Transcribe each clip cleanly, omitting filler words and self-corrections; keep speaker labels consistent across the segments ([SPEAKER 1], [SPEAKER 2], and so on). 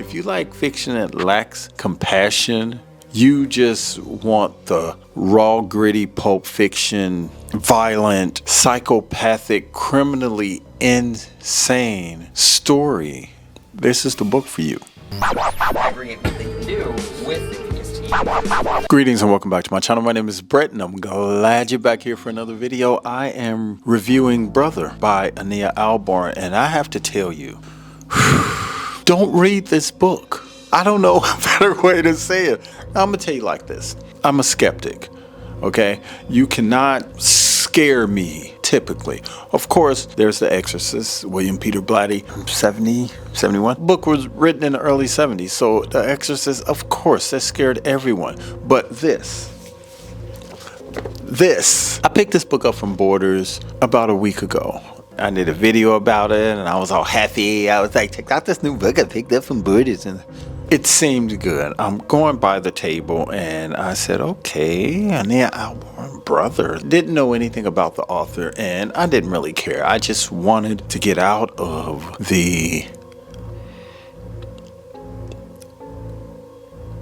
[SPEAKER 1] If you like fiction that lacks compassion, you just want the raw, gritty pulp fiction, violent, psychopathic, criminally insane story, this is the book for you.
[SPEAKER 2] Aggregate what they can do with the Geek's team.
[SPEAKER 1] Greetings and welcome back to my channel. My name is Brett and I'm glad you're back here for another video. I am reviewing Brother by Ania Ahlborn, and I have to tell you, don't read this book. I don't know a better way to say it. I'm gonna tell you like this. I'm a skeptic, okay? You cannot scare me, typically. Of course, there's The Exorcist, William Peter Blatty, 70, 71. Book was written in the early 70s, so The Exorcist, of course, that scared everyone. But this, I picked this book up from Borders about a week ago. I did a video about it and I was all happy. I was like, check out this new book I picked up from Borders, and it seemed good. I'm going by the table and I said, okay, Ania Ahlborn, Brother. Didn't know anything about the author and I didn't really care. I just wanted to get out of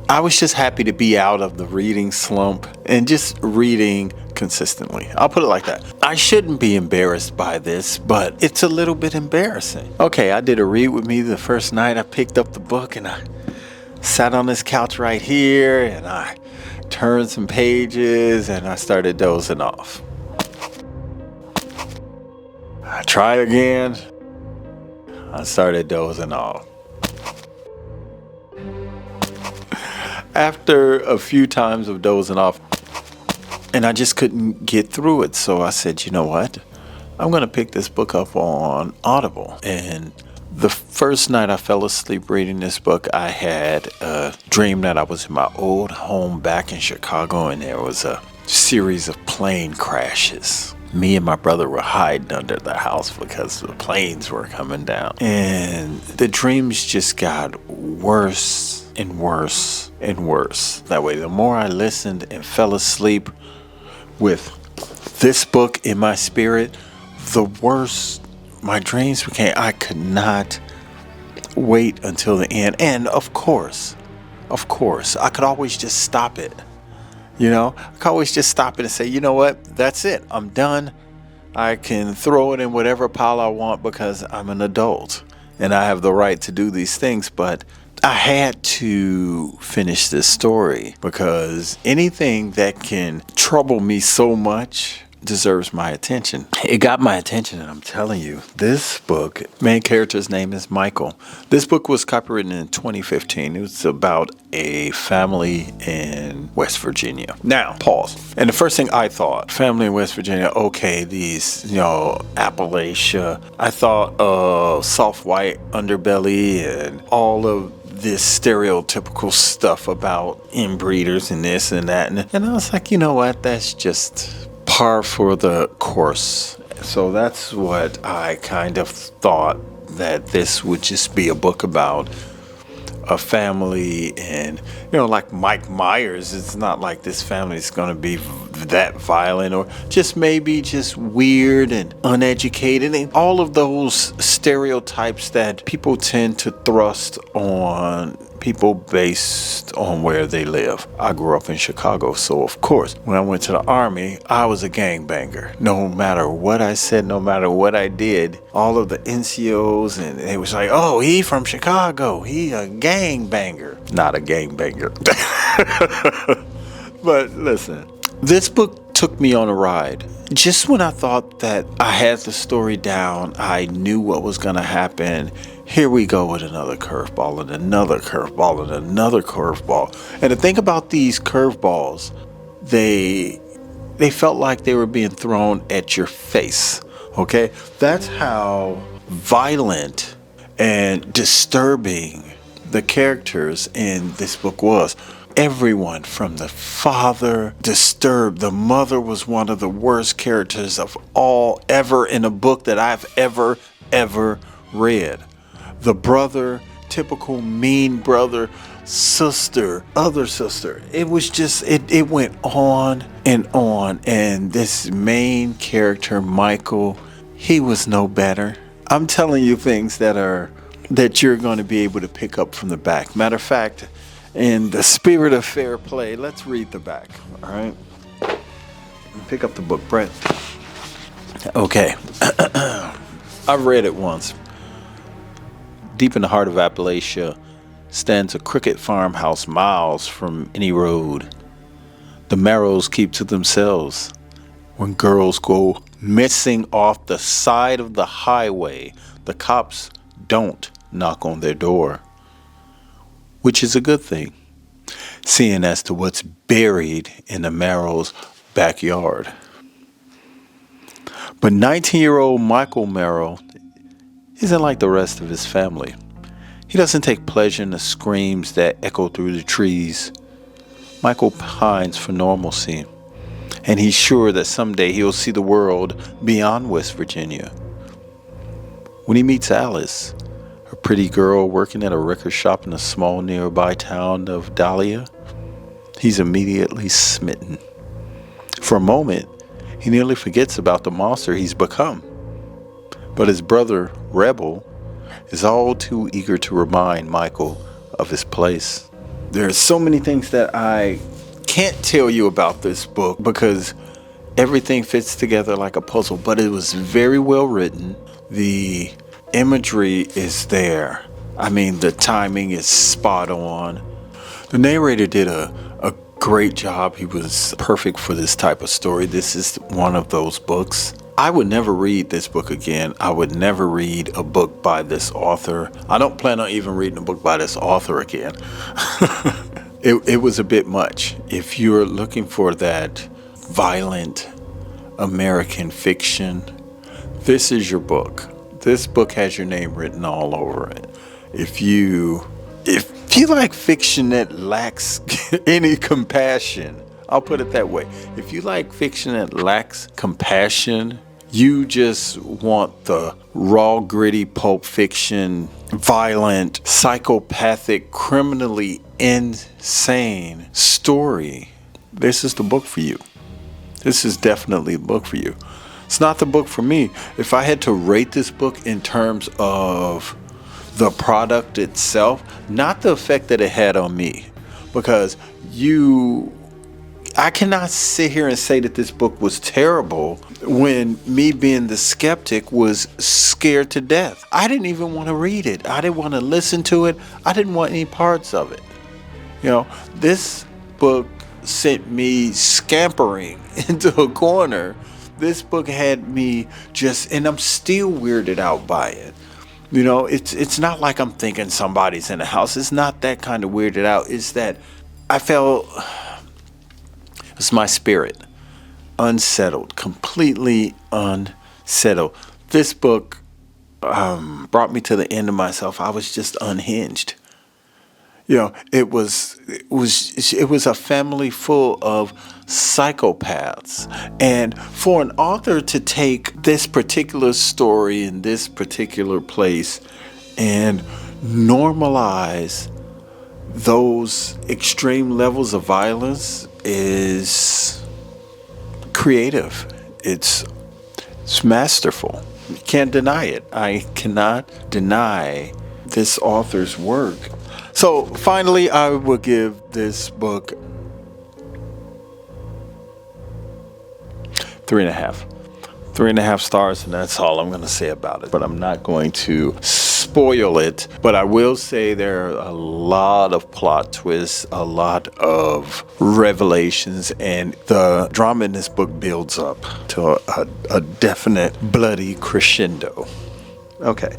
[SPEAKER 1] I was just happy to be out of the reading slump and just reading consistently. I'll put it like that. I shouldn't be embarrassed by this, but it's a little bit embarrassing. Okay, I did a read with me the first night. I picked up the book and I sat on this couch right here and I turned some pages and I started dozing off. I tried again. I started dozing off. After a few times of dozing off, and I just couldn't get through it, so I said, you know what? I'm going to pick this book up on Audible. And the first night I fell asleep reading this book, I had a dream that I was in my old home back in Chicago, and there was a series of plane crashes. Me and my brother were hiding under the house because the planes were coming down. And the dreams just got worse and worse and worse. That way, the more I listened and fell asleep with this book in my spirit, the worse my dreams became. I could not wait until the end. And of course, I could always just stop it. You know, I could always just stop it and say, you know what, that's it. I'm done. I can throw it in whatever pile I want because I'm an adult and I have the right to do these things. But I had to finish this story because anything that can trouble me so much deserves my attention. It got my attention, and I'm telling you, this book, main character's name is Michael. This book was copywritten in 2015. It was about a family in West Virginia. Now, pause. And the first thing I thought, family in West Virginia, okay, these, Appalachia. I thought of soft white underbelly and all of this stereotypical stuff about inbreeders and this and that. And I was like, you know what? That's just par for the course. So that's what I kind of thought, that this would just be a book about a family. And like Mike Myers, it's not like this family is going to be that violent, or just maybe just weird and uneducated, and all of those stereotypes that people tend to thrust on people based on where they live. I grew up in Chicago, so of course, when I went to the Army, I was a gangbanger. No matter what I said, no matter what I did, all of the NCOs, and it was like, oh, he from Chicago, he a gangbanger. Not a gangbanger. But listen, this book took me on a ride. Just when I thought that I had the story down, I knew what was going to happen, here we go with another curveball and another curveball and another curveball. And to think about these curveballs, they felt like they were being thrown at your face. Okay? That's how violent and disturbing the characters in this book was. Everyone from the father disturbed. The mother was one of the worst characters of all ever in a book that I've ever read. The brother, typical mean brother, sister, other sister. It was just, it went on. And this main character, Michael, he was no better. I'm telling you things that are that you're going to be able to pick up from the back. Matter of fact, in the spirit of fair play, let's read the back. All right. Pick up the book, Brett. Okay. I've read it once. Deep in the heart of Appalachia stands a crooked farmhouse miles from any road. The Marrows keep to themselves. When girls go missing off the side of the highway, the cops don't knock on their door, which is a good thing, seeing as to what's buried in the Marrows' backyard. But 19-year-old Michael Marrow isn't like the rest of his family. He doesn't take pleasure in the screams that echo through the trees. Michael pines for normalcy, and he's sure that someday he'll see the world beyond West Virginia. When he meets Alice, a pretty girl working at a record shop in a small nearby town of Dahlia, he's immediately smitten. For a moment, he nearly forgets about the monster he's become. But his brother, Rebel, is all too eager to remind Michael of his place. There's so many things that I can't tell you about this book because everything fits together like a puzzle, but it was very well written. The imagery is there. I mean, the timing is spot on. The narrator did a great job. He was perfect for this type of story. This is one of those books. I would never read this book again. I would never read a book by this author. I don't plan on even reading a book by this author again. It was a bit much. If you're looking for that violent American fiction, this is your book. This book has your name written all over it. If you like fiction that lacks any compassion, I'll put it that way. If you like fiction that lacks compassion, you just want the raw, gritty pulp fiction, violent, psychopathic, criminally insane story, this is the book for you. This is definitely the book for you. It's not the book for me. If I had to rate this book in terms of the product itself, not the effect that it had on me, because I cannot sit here and say that this book was terrible when me being the skeptic was scared to death. I didn't even want to read it. I didn't want to listen to it. I didn't want any parts of it. You know, this book sent me scampering into a corner. This book had me and I'm still weirded out by it. You know, it's not like I'm thinking somebody's in the house. It's not that kind of weirded out. It's that I felt it's my spirit unsettled, completely unsettled. This book brought me to the end of myself. I was just unhinged. You know, it was a family full of psychopaths, and for an author to take this particular story in this particular place and normalize those extreme levels of violence is creative. It's masterful. You can't deny it. I cannot deny this author's work. So finally, I will give this book 3.5. 3.5 stars, and that's all I'm going to say about it. But I'm not going to spoil it. But I will say there are a lot of plot twists, a lot of revelations, and the drama in this book builds up to a definite bloody crescendo. Okay.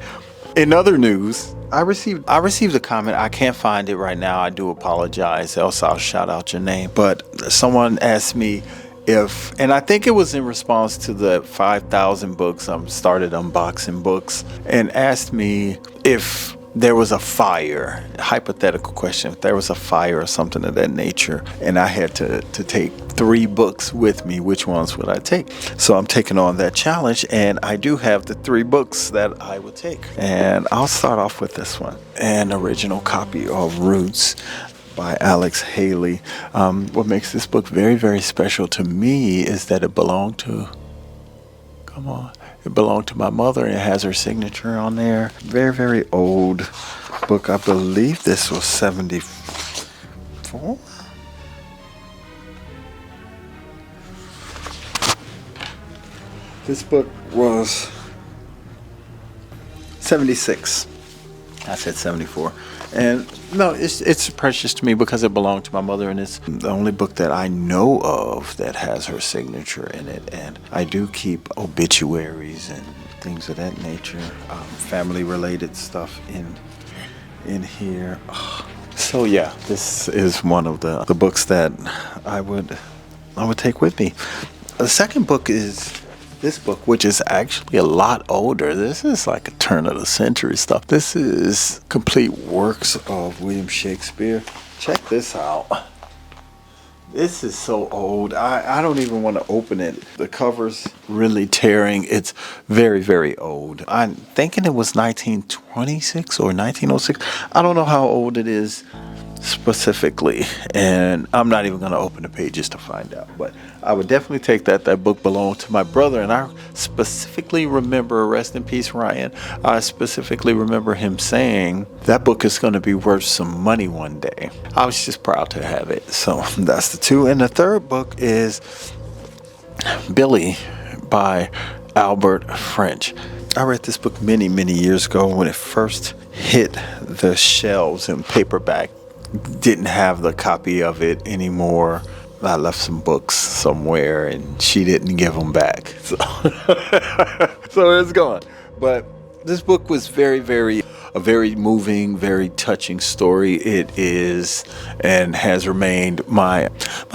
[SPEAKER 1] In other news, I received a comment. I can't find it right now. I do apologize, else I'll shout out your name. But someone asked me and I think it was in response to the 5,000 books, started unboxing books, and asked me if there was a fire, hypothetical question, if there was a fire or something of that nature, and I had to take 3 books with me, which ones would I take? So I'm taking on that challenge, and I do have the 3 books that I would take. And I'll start off with this one, an original copy of Roots by Alex Haley. What makes this book very, very special to me is that it belonged to It belonged to my mother and it has her signature on there. Very, very old book. I believe this was 74. This book was 76. I said 74. And no, it's precious to me because it belonged to my mother, and it's the only book that I know of that has her signature in it. And I do keep obituaries and things of that nature, family related stuff in here. So yeah, this is one of the books that I would take with me. The second book is this book, which is actually a lot older. This is like a turn of the century stuff. This is complete works of William Shakespeare. Check this out. This is so old. I don't even want to open it. The cover's really tearing. It's very, very old. I'm thinking it was 1926 or 1906. I don't know how old it is specifically, and I'm not even going to open the pages to find out, but I would definitely take that book belonged to my brother. And I specifically remember, rest in peace Ryan, I specifically remember him saying that book is going to be worth some money one day. I was just proud to have it. So that's the two. And the third book is Billy by Albert French. I read this book many, many years ago when it first hit the shelves in paperback. Didn't have the copy of it anymore. I left some books somewhere and she didn't give them back. So, so it's gone. But this book was a very moving, very touching story. It is and has remained my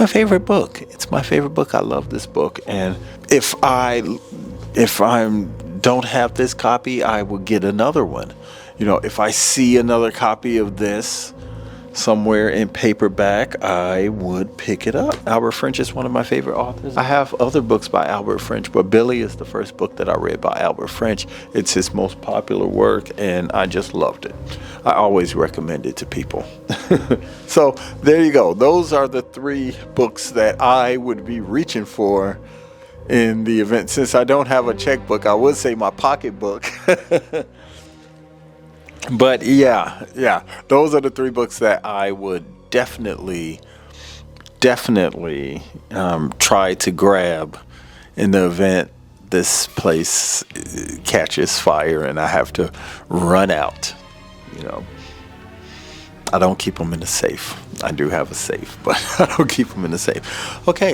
[SPEAKER 1] favorite book. It's my favorite book. I love this book. And if I don't have this copy, I will get another one. You know, if I see another copy of this somewhere in paperback, I would pick it up. Albert French is one of my favorite authors. I have other books by Albert French, but Billy is the first book that I read by Albert French. It's his most popular work, and I just loved it. I always recommend it to people. So there you go. Those are the three books that I would be reaching for in the event. Since I don't have a checkbook, I would say my pocketbook. But yeah, those are the three books that I would definitely try to grab in the event this place catches fire and I have to run out. You know, I don't keep them in the safe. I do have a safe, but I don't keep them in the safe. Okay,